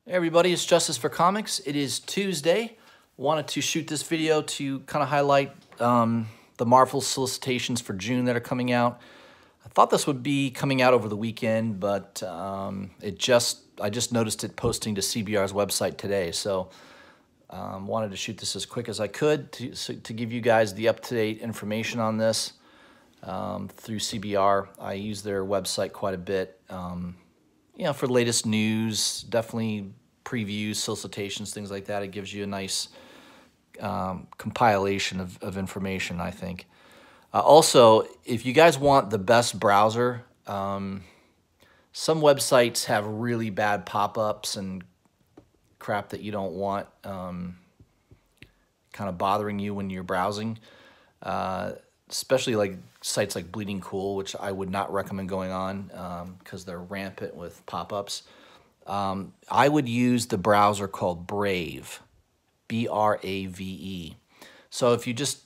Hey everybody, it's Justice for Comics. It is Tuesday. Wanted to shoot this video to kind of highlight the Marvel solicitations for June that are coming out. I thought this would be coming out over the weekend, but I just noticed it posting to CBR's website today. So wanted to shoot this as quick as I could to give you guys the up-to-date information on this through CBR. I use their website quite a bit. For the latest news, definitely previews, solicitations, things like that. It gives you a nice compilation of information, I think. Also, if you guys want the best browser, some websites have really bad pop-ups and crap that you don't want kind of bothering you when you're browsing. Especially like sites like Bleeding Cool, which I would not recommend going on because they're rampant with pop-ups. I would use the browser called Brave, B-R-A-V-E. So if you just,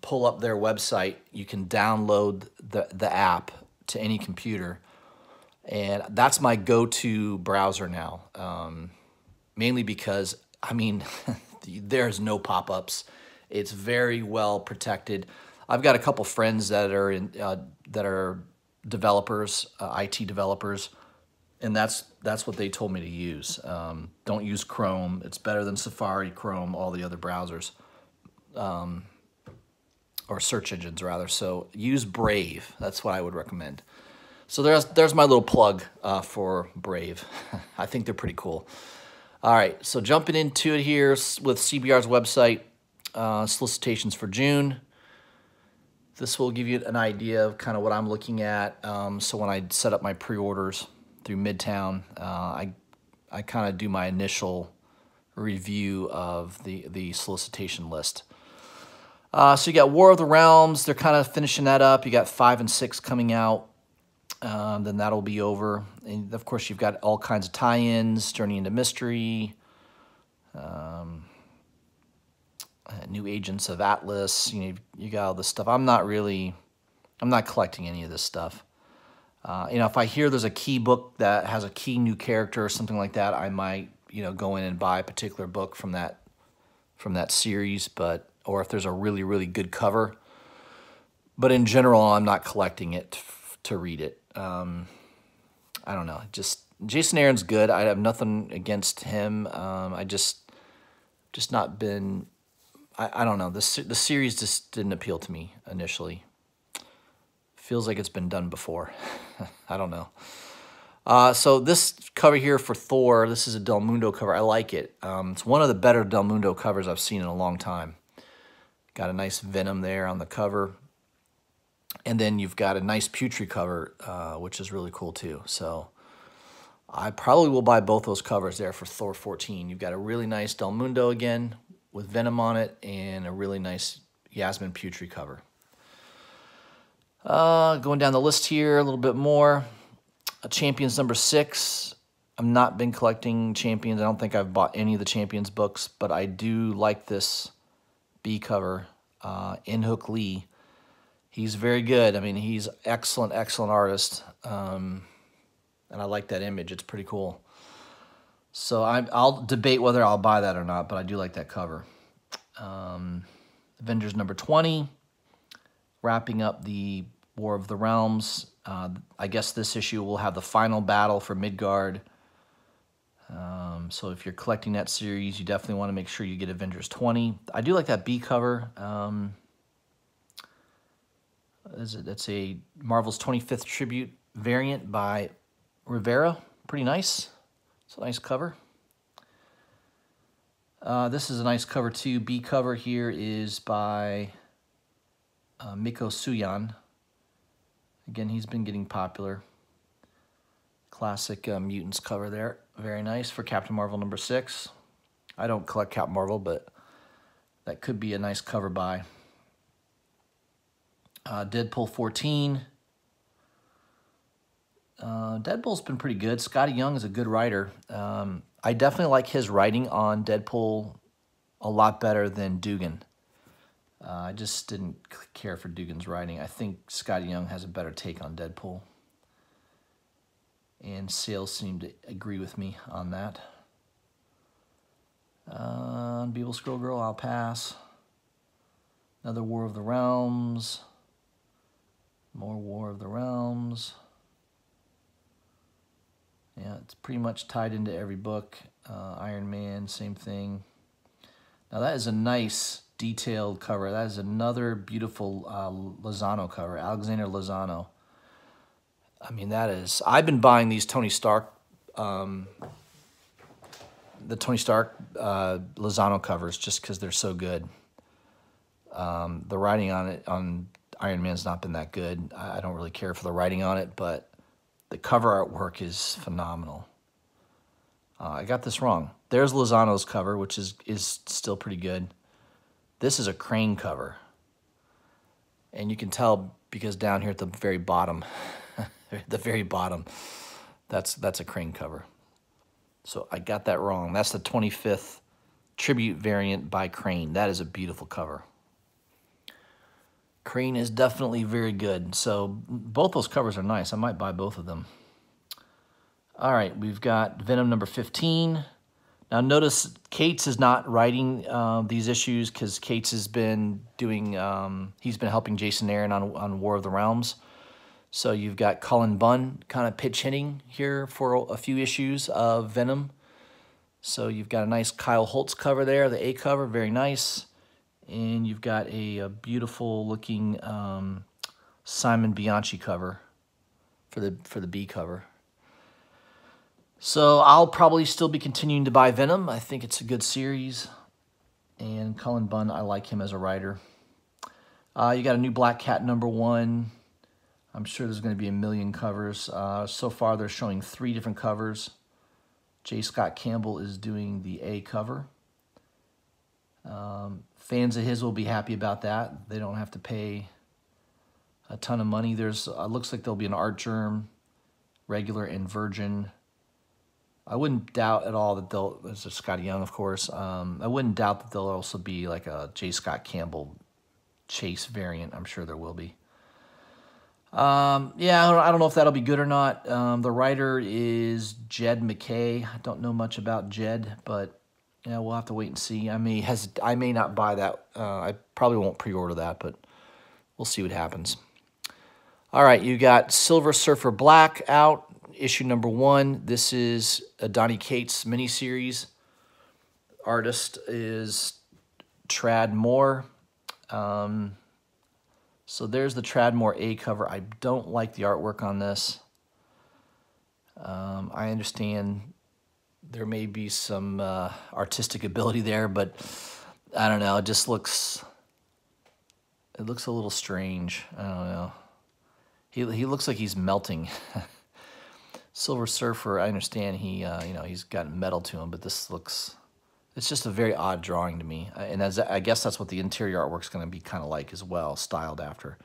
pull up their website, you can download the app to any computer. And that's my go-to browser now, mainly because, there's no pop-ups. It's very well protected. I've got a couple friends that are developers, IT developers, and that's what they told me to use. Don't use Chrome. It's better than Safari, Chrome, all the other browsers, or search engines rather. So use Brave. That's what I would recommend. So there's my little plug for Brave. I think they're pretty cool. All right, so jumping into it here with CBR's website. Solicitations for June. This will give you an idea of kind of what I'm looking at. So when I set up my pre-orders through Midtown, I kind of do my initial review of the solicitation list. So you got War of the Realms. They're kind of finishing that up. You got 5 and 6 coming out. Then that'll be over. And of course, you've got all kinds of tie-ins, Journey into Mystery, New Agents of Atlas. You got all this stuff. I'm not collecting any of this stuff. If I hear there's a key book that has a key new character or something like that, I might, go in and buy a particular book from that series, or if there's a really, really good cover. But in general, I'm not collecting it to read it. I don't know. Jason Aaron's good. I have nothing against him. I just not been. I don't know. The series just didn't appeal to me initially. Feels like it's been done before. I don't know. So this cover here for Thor, this is a Del Mundo cover. I like it. It's one of the better Del Mundo covers I've seen in a long time. Got a nice Venom there on the cover. And then you've got a nice Putri cover, which is really cool too. So I probably will buy both those covers there for Thor 14. You've got a really nice Del Mundo again with Venom on it, and a really nice Yasmin Putri cover. Going down the list here a little bit more. Champions number 6. I've not been collecting Champions. I don't think I've bought any of the Champions books, but I do like this B cover, In-Hook Lee. He's very good. He's excellent artist, and I like that image. It's pretty cool. So I'll debate whether I'll buy that or not, but I do like that cover. Avengers number 20, wrapping up the War of the Realms. I guess this issue will have the final battle for Midgard. So if you're collecting that series, you definitely want to make sure you get Avengers 20. I do like that B cover. That's a Marvel's 25th Tribute variant by Rivera. Pretty nice. It's a nice cover. This is a nice cover too. B cover here is by Miko Suyan. Again, he's been getting popular. Classic Mutants cover there. Very nice for Captain Marvel number 6. I don't collect Captain Marvel, but that could be a nice cover buy. Deadpool 14. Deadpool's been pretty good. Scotty Young is a good writer. I definitely like his writing on Deadpool a lot better than Dugan. I just didn't care for Dugan's writing. I think Scotty Young has a better take on Deadpool. and sales seem to agree with me on that. Beeble Scroll Girl, I'll pass. Another War of the Realms. More War of the Realms. Yeah, it's pretty much tied into every book. Iron Man, same thing. Now that is a nice detailed cover. That is another beautiful Lozano cover, Alexander Lozano. I mean, that is... I've been buying these Tony Stark, the Tony Stark Lozano covers just because they're so good. The writing on it, on Iron Man's not been that good. I don't really care for the writing on it, but the cover artwork is phenomenal. I got this wrong. There's Lozano's cover, which is still pretty good. This is a Crane cover. And you can tell because down here at the very bottom, the very bottom, that's a Crane cover. So I got that wrong. That's the 25th tribute variant by Crane. That is a beautiful cover. Crane is definitely very good. So both those covers are nice. I might buy both of them. All right, we've got Venom number 15. Now notice Cates is not writing these issues because Cates has been doing, he's been helping Jason Aaron on War of the Realms. So you've got Cullen Bunn kind of pitch hitting here for a few issues of Venom. So you've got a nice Kyle Holtz cover there, the A cover, very nice. And you've got a beautiful looking Simon Bianchi cover for the B cover. So I'll probably still be continuing to buy Venom. I think it's a good series. And Cullen Bunn, I like him as a writer. You got a new Black Cat number 1. I'm sure there's going to be a million covers. So far they're showing 3 different covers. J. Scott Campbell is doing the A cover. Fans of his will be happy about that. They don't have to pay a ton of money. There's looks like there'll be an Art Germ, regular, and Virgin. I wouldn't doubt at all that there's a Scott Young, of course. I wouldn't doubt that there'll also be like a J. Scott Campbell Chase variant. I'm sure there will be. Yeah, I don't know if that'll be good or not. The writer is Jed McKay. I don't know much about Jed, but yeah, we'll have to wait and see. I may not buy that. I probably won't pre-order that, but we'll see what happens. All right, you got Silver Surfer Black out, issue number 1. This is a Donny Cates miniseries. Artist is Trad Moore. So there's the Trad Moore A cover. I don't like the artwork on this. I understand there may be some artistic ability there, but I don't know. It just looks a little strange. I don't know. He looks like he's melting. Silver Surfer, I understand he you know, he's got metal to him, but this looks, it's just a very odd drawing to me. And I guess that's what the interior artwork's going to be kind of like as well, styled after.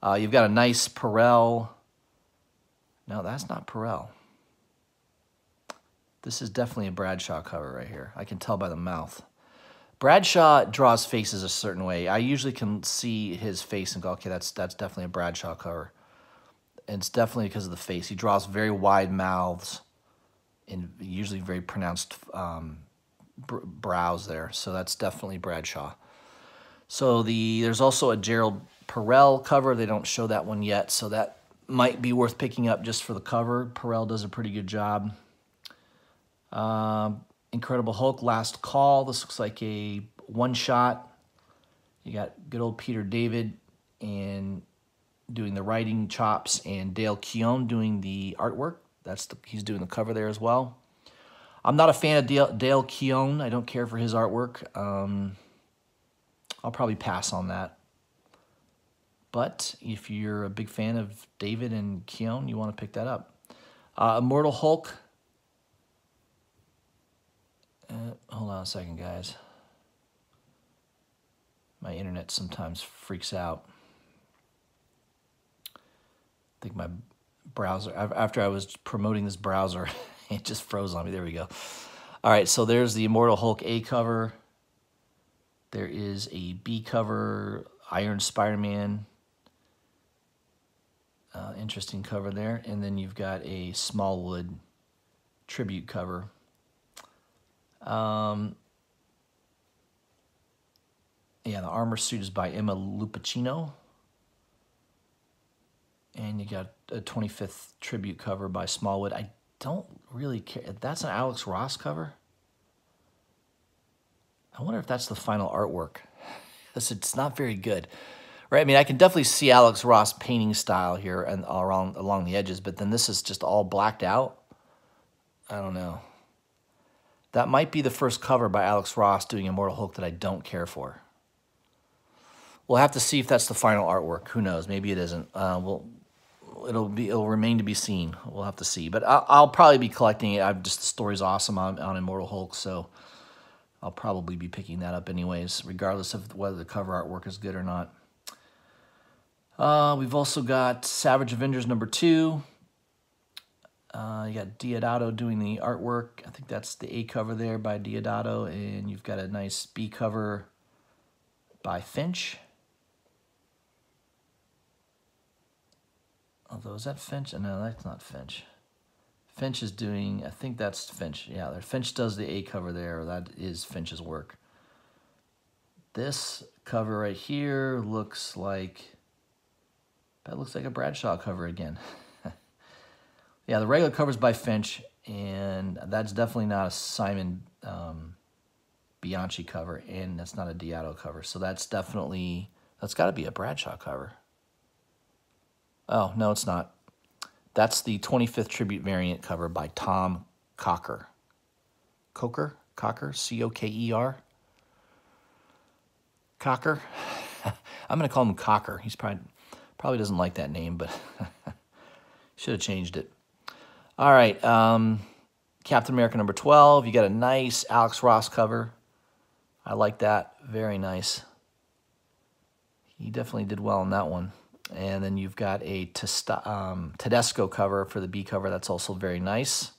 You've got a nice Perel. No, that's not Perel. This is definitely a Bradshaw cover right here. I can tell by the mouth. Bradshaw draws faces a certain way. I usually can see his face and go, okay, that's definitely a Bradshaw cover. And it's definitely because of the face. He draws very wide mouths and usually very pronounced brows there. So that's definitely Bradshaw. So there's also a Gerald Perel cover. They don't show that one yet, so that might be worth picking up just for the cover. Perel does a pretty good job. Incredible Hulk, Last Call. This looks like a one-shot. You got good old Peter David and doing the writing chops, and Dale Keown doing the artwork. He's doing the cover there as well. I'm not a fan of Dale Keown. I don't care for his artwork. I'll probably pass on that. But if you're a big fan of David and Keown, you want to pick that up. Immortal Hulk. Hold on a second, guys. My internet sometimes freaks out. I think my browser, after I was promoting this browser, it just froze on me. There we go. All right, so there's the Immortal Hulk A cover. There is a B cover, Iron Spider-Man. Interesting cover there. And then you've got a Smallwood tribute cover. Yeah, the armor suit is by Emma Lupacchino. And you got a 25th tribute cover by Smallwood. I don't really care. That's an Alex Ross cover. I wonder if that's the final artwork. Because it's not very good. Right? I mean, I can definitely see Alex Ross painting style here and along the edges, but then this is just all blacked out. I don't know. That might be the first cover by Alex Ross doing Immortal Hulk that I don't care for. We'll have to see if that's the final artwork. Who knows? Maybe it isn't. It'll remain to be seen. We'll have to see. But I'll probably be collecting it. The story's awesome on Immortal Hulk, so I'll probably be picking that up anyways, regardless of whether the cover artwork is good or not. We've also got Savage Avengers #2. You got Diodato doing the artwork. I think that's the A cover there by Diodato, and you've got a nice B cover by Finch. Although, is that Finch? No, that's not Finch. Finch is doing, I think that's Finch. Yeah, Finch does the A cover there. That is Finch's work. This cover right here looks like... That looks like a Bradshaw cover again. Yeah, the regular cover's by Finch, and that's definitely not a Simon Bianchi cover, and that's not a Diodato cover. So that's got to be a Bradshaw cover. Oh, no, it's not. That's the 25th tribute variant cover by Tom Coker. Coker? C-O-K-E-R? Coker? I'm going to call him Cocker. He's probably doesn't like that name, but should have changed it. All right, Captain America #12. You got a nice Alex Ross cover. I like that. Very nice. He definitely did well on that one. And then you've got a Tedesco cover for the B cover. That's also very nice.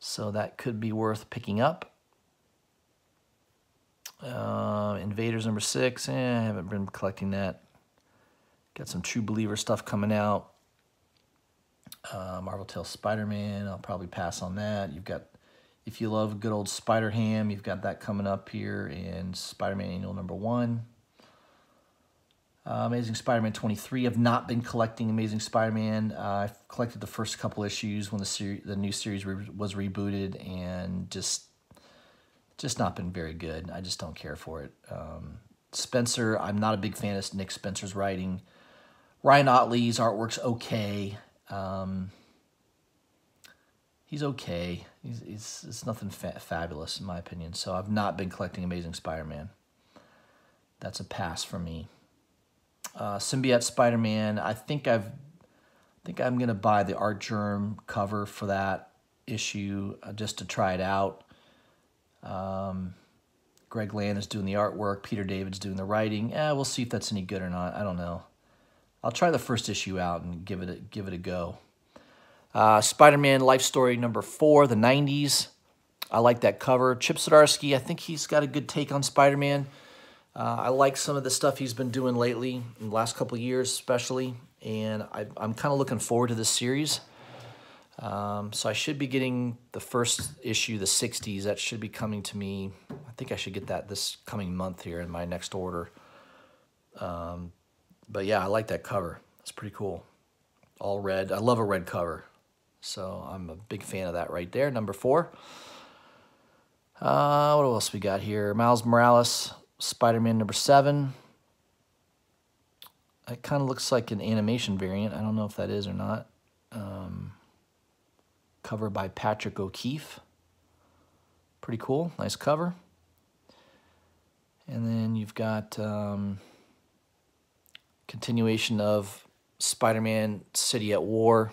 So that could be worth picking up. Invaders #6. I haven't been collecting that. Got some True Believer stuff coming out. Marvel Tales Spider-Man. I'll probably pass on that. You've got, if you love good old Spider-Ham, you've got that coming up here in Spider-Man Annual #1. Amazing Spider-Man 23. I've not been collecting Amazing Spider-Man. I've collected the first couple issues when the new series was rebooted, and just not been very good. I just don't care for it. Spencer, I'm not a big fan of Nick Spencer's writing. Ryan Ottley's artwork's okay. He's okay. It's nothing fabulous in my opinion. So I've not been collecting Amazing Spider-Man. That's a pass for me. Symbiote Spider-Man. I think I'm gonna buy the Art Germ cover for that issue just to try it out. Greg Land is doing the artwork. Peter David's doing the writing. We'll see if that's any good or not. I don't know. I'll try the first issue out and give it a go. Spider-Man Life Story #4, the 90s. I like that cover. Chip Zdarsky, I think he's got a good take on Spider-Man. I like some of the stuff he's been doing lately, in the last couple of years especially, and I'm kind of looking forward to this series. So I should be getting the first issue, the 60s. That should be coming to me. I think I should get that this coming month here in my next order. But yeah, I like that cover. It's pretty cool. All red. I love a red cover. So I'm a big fan of that right there. #4. What else we got here? Miles Morales, Spider-Man #7. It kind of looks like an animation variant. I don't know if that is or not. Cover by Patrick O'Keefe. Pretty cool. Nice cover. And then you've got continuation of Spider-Man City at War.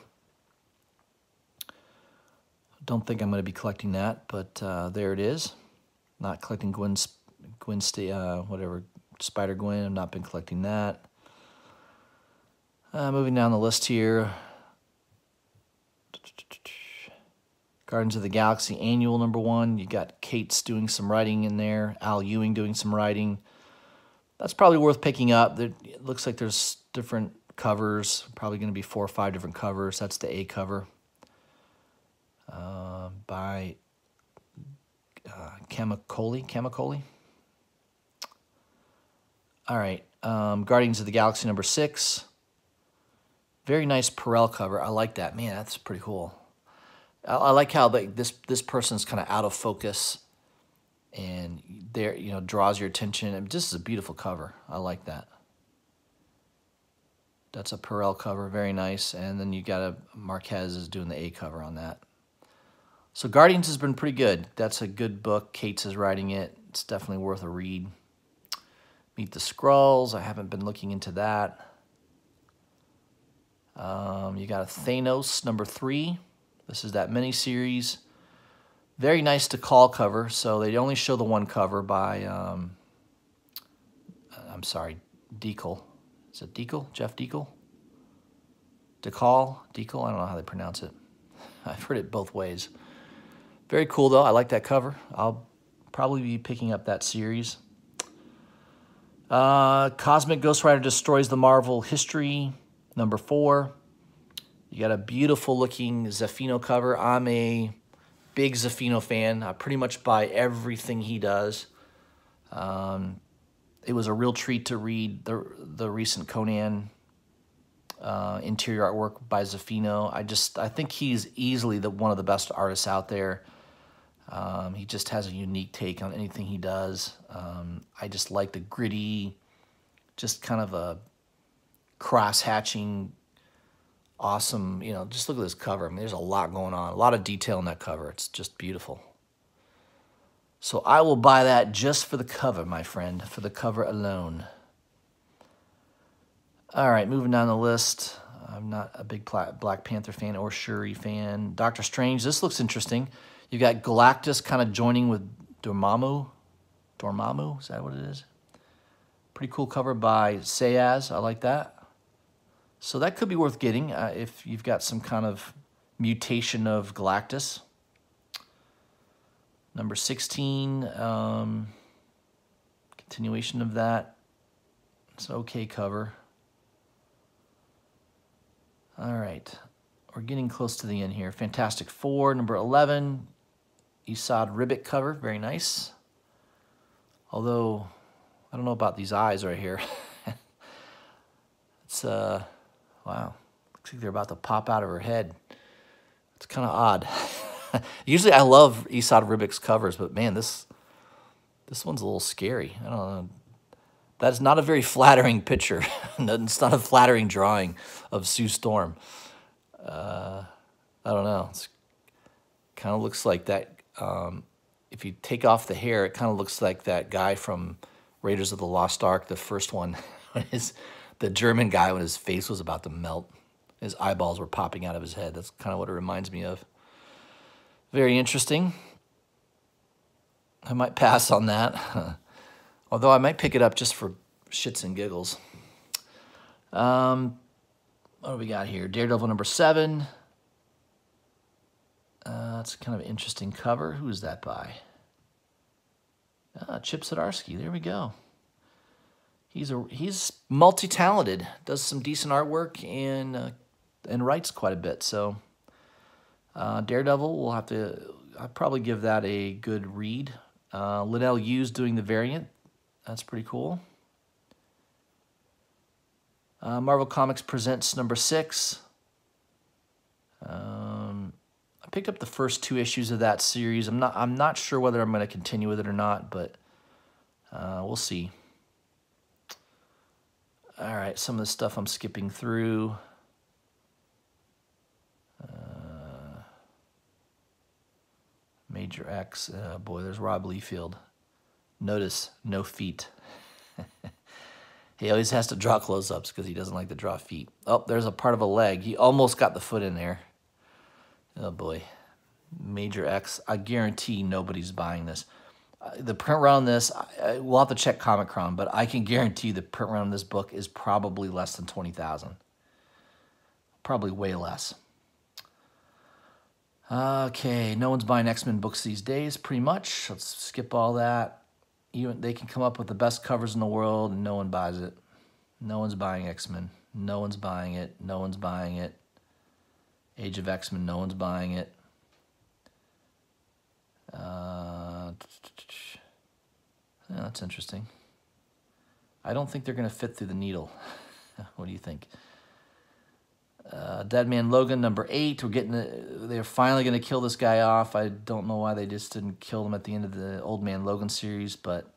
Don't think I'm going to be collecting that, but there it is. Not collecting Spider-Gwen. I've not been collecting that. Moving down the list here. Guardians of the Galaxy Annual #1. You got Kate's doing some writing in there. Al Ewing doing some writing. That's probably worth picking up. It looks like there's different covers, probably going to be 4 or 5 different covers. That's the A cover by Kamikoli. All right, Guardians of the Galaxy #6. Very nice Perel cover. I like that. Man, that's pretty cool. I like how this person's kind of out of focus, and there draws your attention. I mean, this is a beautiful cover. I like that. That's a Perel cover, very nice. And then you got a Marquez is doing the A cover on that. So Guardians has been pretty good. That's a good book. Cates is writing it. It's definitely worth a read. Meet the Skrulls. I haven't been looking into that. You got a Thanos #3. This is that miniseries. Very nice to call cover. So they only show the one cover by, I'm sorry, Deacle. Is it Deacle? Jeff Deacle? Deacle? I don't know how they pronounce it. I've heard it both ways. Very cool, though. I like that cover. I'll probably be picking up that series. Cosmic Ghost Rider Destroys the Marvel History, #4. You got a beautiful-looking Zafino cover. I'm a big Zafino fan. I pretty much buy everything he does. It was a real treat to read the recent Conan interior artwork by Zafino. I think he's easily one of the best artists out there. He just has a unique take on anything he does. I just like the gritty, just kind of a cross-hatching, awesome, just look at this cover. I mean, there's a lot going on, a lot of detail in that cover. It's just beautiful. So I will buy that just for the cover, my friend, for the cover alone. All right, moving down the list. I'm not a big Black Panther fan or Shuri fan. Doctor Strange, this looks interesting. You've got Galactus kind of joining with Dormammu. Dormammu, is that what it is? Pretty cool cover by Sayaz. I like that. So that could be worth getting if you've got some kind of mutation of Galactus. #16, continuation of that. It's an okay cover. All right, we're getting close to the end here. Fantastic Four, #11, Esad Ribic cover, very nice. Although, I don't know about these eyes right here. It's, wow, looks like they're about to pop out of her head. It's kind of odd. Usually I love Esad Ribic's covers, but man, this one's a little scary. I don't know. That's not a very flattering picture. It's not a flattering drawing of Sue Storm. I don't know. It kind of looks like that. If you take off the hair, it kind of looks like that guy from Raiders of the Lost Ark, the first one. The German guy when his face was about to melt. His eyeballs were popping out of his head. That's kind of what it reminds me of. Very interesting. I might pass on that. Although I might pick it up just for shits and giggles. What do we got here? Daredevil #7. It's kind of an interesting cover. Who is that by? Chip Zdarsky. There we go. He's multi-talented. Does some decent artwork and writes quite a bit. So Daredevil, I'll probably give that a good read. Liddell Yu's doing the variant. That's pretty cool. Marvel Comics Presents #6. I picked up the first 2 issues of that series. I'm not sure whether I'm going to continue with it or not, but we'll see. All right, some of the stuff I'm skipping through. Major X. Boy, there's Rob Liefeld. Notice, no feet. He always has to draw close-ups because he doesn't like to draw feet. Oh, there's a part of a leg. He almost got the foot in there. Oh, boy. Major X. I guarantee nobody's buying this. The print run on this, we'll have to check Comic-Con, but I can guarantee the print run on this book is probably less than 20,000. Probably way less. Okay, no one's buying X-Men books these days, pretty much. Let's skip all that. They can come up with the best covers in the world, and no one buys it. No one's buying X-Men. No one's buying it. No one's buying it. Age of X-Men, no one's buying it. Yeah, that's interesting. I don't think they're going to fit through the needle. What do you think? Dead Man Logan, number 8. They're finally going to kill this guy off. I don't know why they just didn't kill him at the end of the Old Man Logan series, but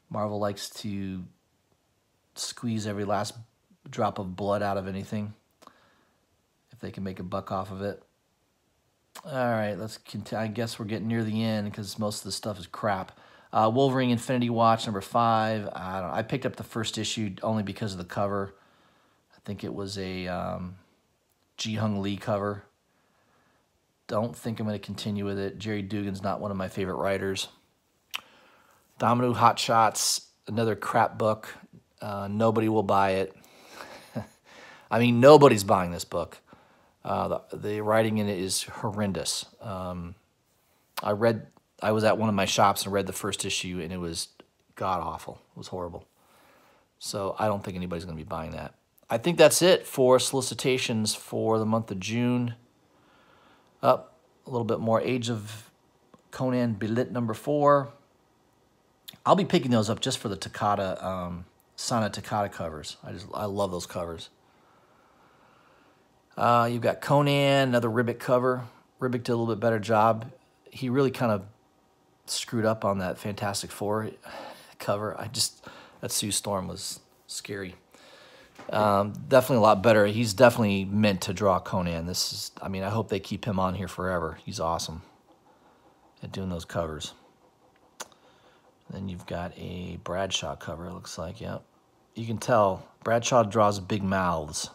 Marvel likes to squeeze every last drop of blood out of anything if they can make a buck off of it. All right, let's continue. I guess we're getting near the end because most of the stuff is crap. Wolverine Infinity Watch, number 5. I picked up the first issue only because of the cover. I think it was a Ji-Hung Lee cover. Don't think I'm going to continue with it. Jerry Dugan's not one of my favorite writers. Domino Hot Shots, another crap book. Nobody will buy it. I mean, nobody's buying this book. The writing in it is horrendous. I was at one of my shops and read the first issue, and it was god-awful. It was horrible. So I don't think anybody's going to be buying that. I think that's it for solicitations for the month of June. Up a little bit more. Age of Conan Belit, number 4. I'll be picking those up just for the Takata, Sana Takata covers. I love those covers. You've got Conan, another Ribic cover. Ribic did a little bit better job. He really kind of screwed up on that Fantastic Four cover. That Sue Storm was scary. Definitely a lot better. He's definitely meant to draw Conan. I hope they keep him on here forever. He's awesome at doing those covers. Then you've got a Bradshaw cover, it looks like, yep. You can tell Bradshaw draws big mouths.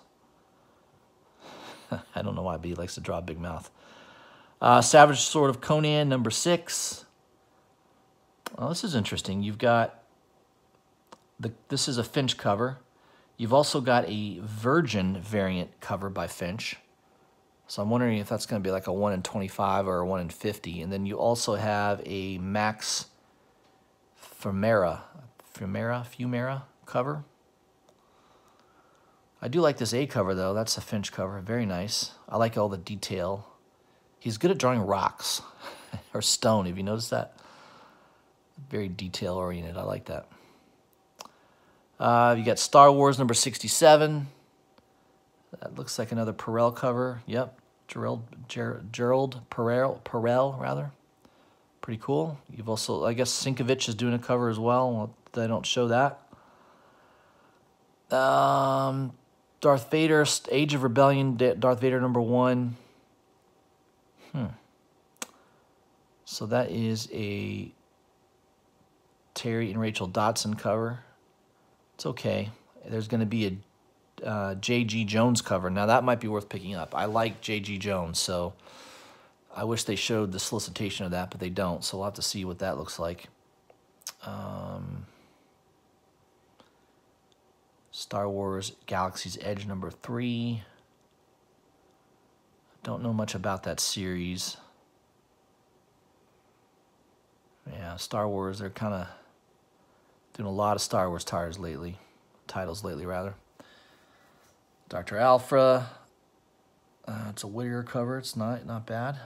I don't know why, but he likes to draw a big mouth. Savage Sword of Conan, number 6. Oh, this is interesting. You've got, this is a Finch cover. You've also got a Virgin variant cover by Finch. So I'm wondering if that's going to be like a 1 in 25 or a 1 in 50. And then you also have a Max Fumera cover. I do like this A cover, though. That's a Finch cover. Very nice. I like all the detail. He's good at drawing rocks or stone. Have you noticed that? Very detail-oriented. I like that. You got Star Wars number 67. That looks like another Perel cover. Yep. Gerald Perel, rather. Pretty cool. You've also, I guess, Sienkiewicz is doing a cover as well. They don't show that. Darth Vader, Age of Rebellion, Darth Vader number 1. So that is a Terry and Rachel Dotson cover. It's okay. There's going to be a J.G. Jones cover. Now, that might be worth picking up. I like J.G. Jones, so I wish they showed the solicitation of that, but they don't. So we'll have to see what that looks like. Star Wars Galaxy's Edge number 3. Don't know much about that series. Yeah, Star Wars, they're kind of doing a lot of Star Wars titles lately. Dr. Alpha. It's a Whittier cover. It's not bad.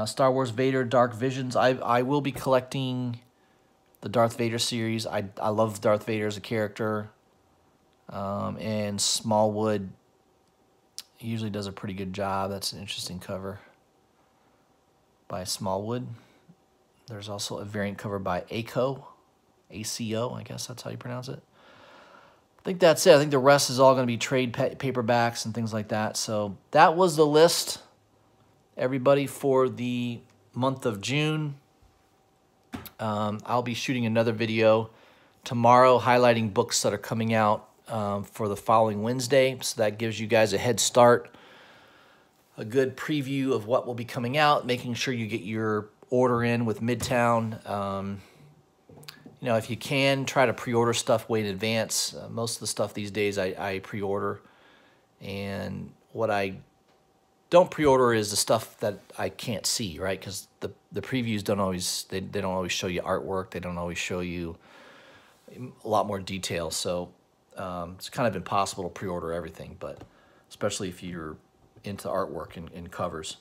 Star Wars Vader Dark Visions. I will be collecting the Darth Vader series. I love Darth Vader as a character. And Smallwood usually does a pretty good job. That's an interesting cover by Smallwood. There's also a variant cover by ACO, I guess that's how you pronounce it. I think that's it. I think the rest is all going to be trade paperbacks and things like that. So that was the list, everybody, for the month of June. I'll be shooting another video tomorrow highlighting books that are coming out for the following Wednesday. So that gives you guys a head start, a good preview of what will be coming out, making sure you get your order in with Midtown. You know, if you can, try to pre-order stuff way in advance. Most of the stuff these days I pre-order. And what I don't pre-order is the stuff that I can't see, right? Because the previews don't always, they don't always show you artwork. They don't always show you a lot more detail. So It's kind of impossible to pre-order everything, but especially if you're into artwork and covers.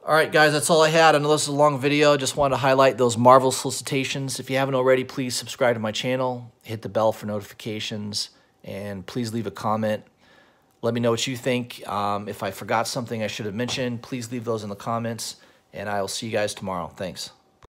All right, guys, that's all I had. I know this is a long video. Just wanted to highlight those Marvel solicitations. If you haven't already, please subscribe to my channel, hit the bell for notifications, and please leave a comment. Let me know what you think. If I forgot something I should have mentioned, please leave those in the comments, and I will see you guys tomorrow. Thanks.